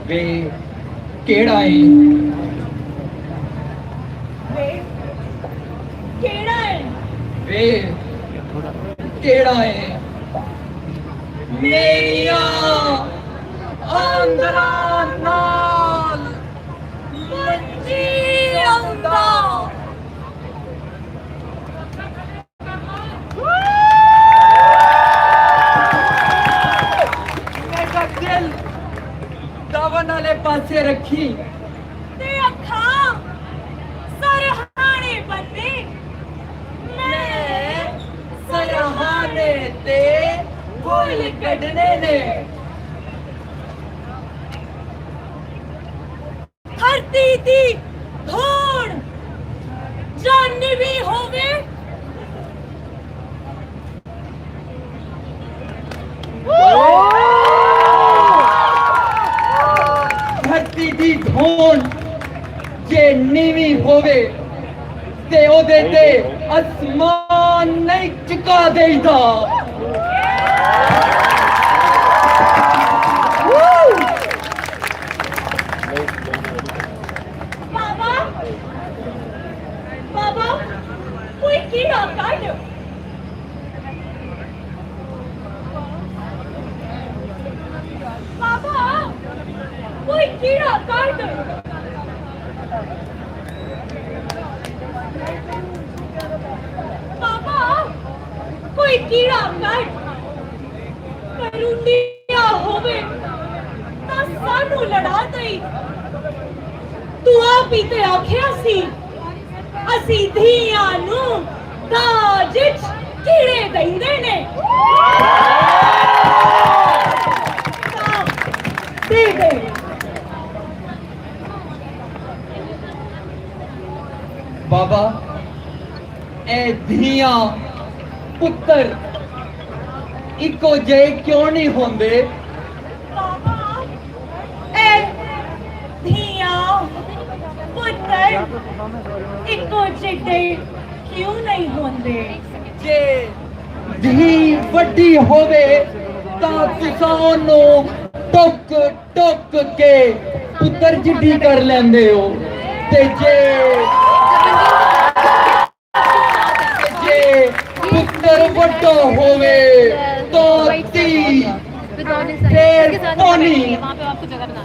वे केड़ा है? वे केड़ा है? वे केड़ा है? मेरिया आंदरा नाल मंजी आंदा। मेरा दिल दावन वाले पासे रखी ते अखां सरहाने बन्ने। मैं सरहाने ते फुल कढने ने। धरती दी धूड़ जानवी होवे। धरती दी धौन जे नीवी होवे ते ओदे ते आसमान नहीं चुका देईदा। बाबा बाबा कोई कीड़ा काट। बाबा कोई कीड़ा काट। बाबा कोई कीड़ा काट। करुंडिया होवे ਤਾਂ ਸਾਨੂੰ ਲੜਾ ਦਈ। ਤੂੰ ਆਪ ਹੀ ਤੇ ਆਖਿਆ ਸੀ ਅਸੀਂ ਧੀਆਂ ਨੂੰ ਦਾਜ ਵਿੱਚ ਕੀੜੇ ਦਿੰਦੇ ਨੇ। ਤਾਂ ਦੇ ਦੇ। बाबा ए धियां पुत्र इको जे क्यों नहीं होंदे? ਬਾਬਾ ਇਹ ਧੀਆਂ ਪੁੱਤਰ ਇੱਕੋ ਜਿਹੇ ਕਿਉਂ ਨਹੀਂ ਹੁੰਦੇ? जे धी वड्डी होवे तां तुसां ओनू टुक टुक के पुत्र जिड्डी कर लेंदे हो ते जे पुत्र वड्डा होवे तां धी फिर पोनी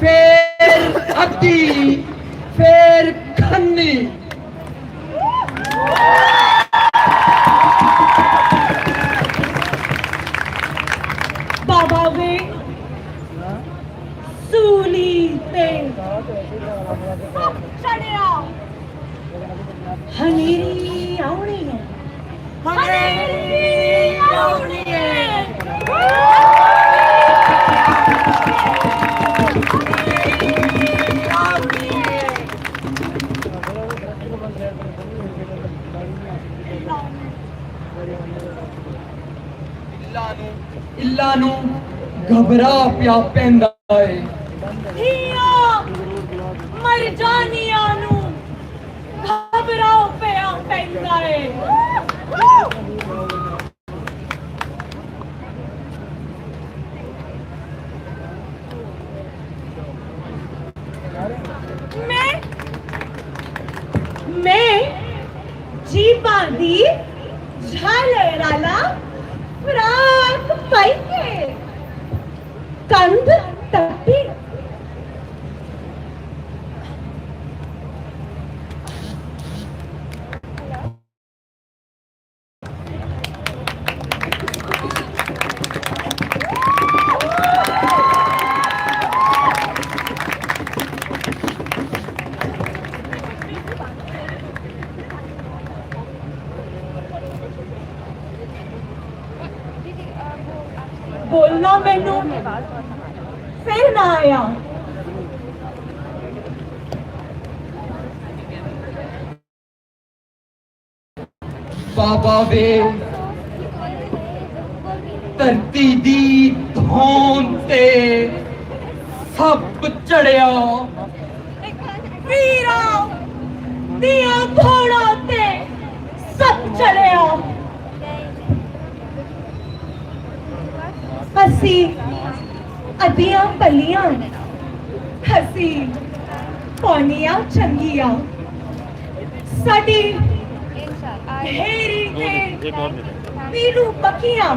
फिर अद्दी फिर खन्नी। ਬਾਬਾ ਵੇ ਸੂਲੀ ਤੇ ਸਭ ਚੜਿਆ। ਹਨੇਰੀ ਆਉਣੀ ਹੈ। ਹਨੇਰੀ ਆਉਣੀ ਹੈ। इल्ला नू घबरा पिया पैंदा है। ਧੀਆਂ ਮਰ ਜਾਣੀਆਂ ਨੂੰ ਘਬਰਾਓ ਪਿਆ ਪੈਂਦਾ ਏ। मैं जीबां दी झालराला फ्राक पाई के कंध टप्पी। बोलना मैनू फिर ना आया। बाबा वे धरती दी धौन ते सब चढ़िया। वीरा दिया घोड़ा ते सब चढ़िया। ਅਸੀਂ ਅੱਧੀਆਂ ਪੱਲੀਆਂ हसी पौनिया चंगिया साडी हेरी ते पीलू पकियां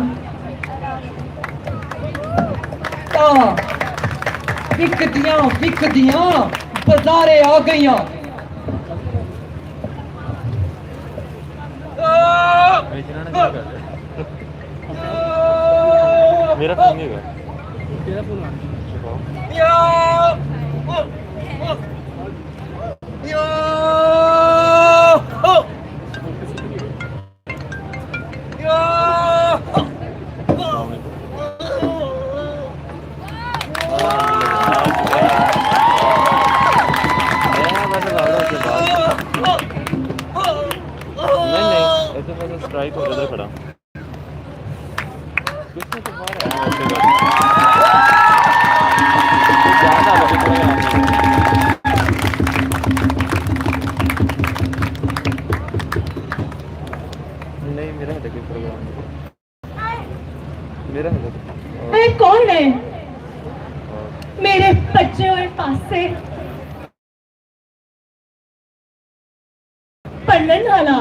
ਤਾਂ ਵਿਕਦੀਆਂ ਬਾਜ਼ਾਰੇ ਆ ਗਈਆਂ। मेरा फोन नहीं है तेरा फोन स्ट्राइक हो रहा खड़ा किसने तो मारा है ऐसे कर ज्यादा लगे पड़ेगा नहीं मेरा है देखिए प्रोग्राम मेरा है ये कौन है मेरे बच्चे हुए पासे पढ़न वाला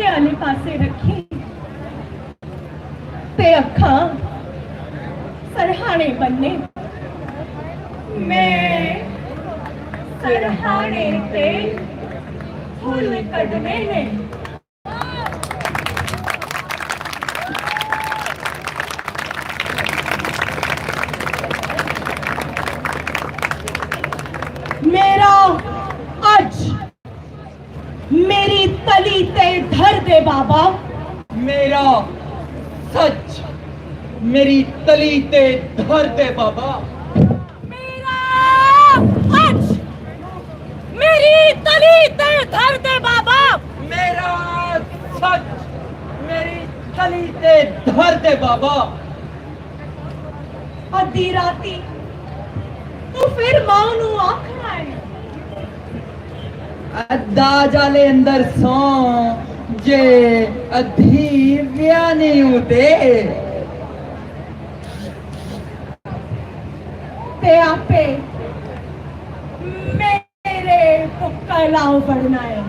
आले पासे रखी ते अखा सरहाने बनने मैं सरहाने ते फूल कढ़ने ने मेरा आज मेरी तली ते धर दे बाबा मेरा सच मेरी तली ते धर दे बाबा मेरा आज मेरी तली ते धर दे बाबा मेरा सच मेरी तली ते धर दे बाबा। अद्धी राती तू फिर मां नू आखना है अद्धा जाले अंदर सौ जे अधी व्यानी उते ते आपे मेरे पुक्का लाओ बढ़ना है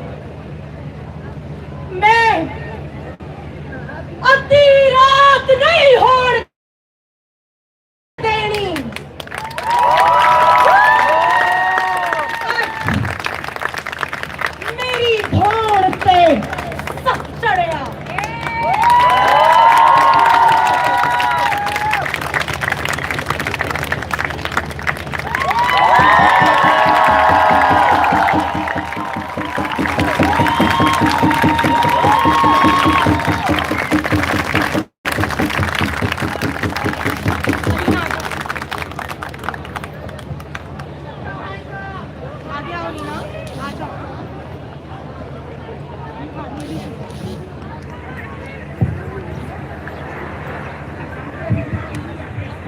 मैं